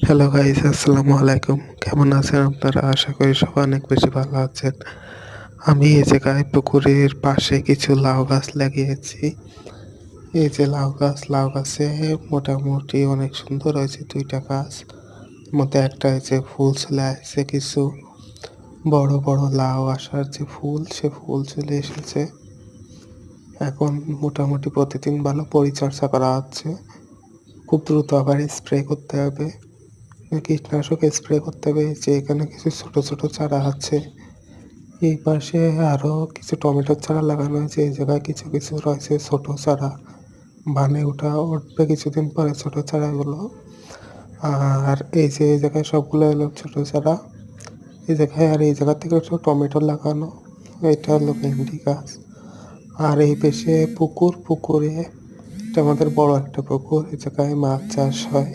Hello guys, আসসালামু আলাইকুম। কেমন আছেন আপনারা? আশা করি সবাই অনেক বেশি ভালো আছেন। আমি এই জায়গায় পুকুরের পাশে কিছু লাউ গাছ লাগিয়েছি। এই যে লাউ গাছে মোটামুটি অনেক সুন্দর হয়েছে ২টা গাছ। মধ্যে একটা হয়েছে ফুল চলে আসছে, কিছু বড় বড় লাউ আসার যে ফুল, সে ফুল চলে এসেছে। এখন মোটামুটি প্রতিদিন ভালো পরিচর্যা করা হচ্ছে। খুব দ্রুত আবার স্প্রে করতে হবে, কীটনাশক স্প্রে করতে হবে। যে এখানে কিছু ছোট ছোট চারা আছে, এই পাশে আরো কিছু টমেটোর চারা লাগানো হয়েছে। এই জায়গায় কিছু কিছু রয়েছে ছোট চারা, উঠবে কিছুদিন পরে ছোট চারাগুলো। আর এই যে এই জায়গায় সবগুলো হলো ছোট চারা। এই জায়গায় আর এই জায়গা থেকে একটু টমেটো লাগানো, এটা হলো ভেন্ডি গাছ। আর এই পাশে পুকুরে, এটা আমাদের বড় একটা পুকুর, এই জায়গায় মাছ চাষ হয়।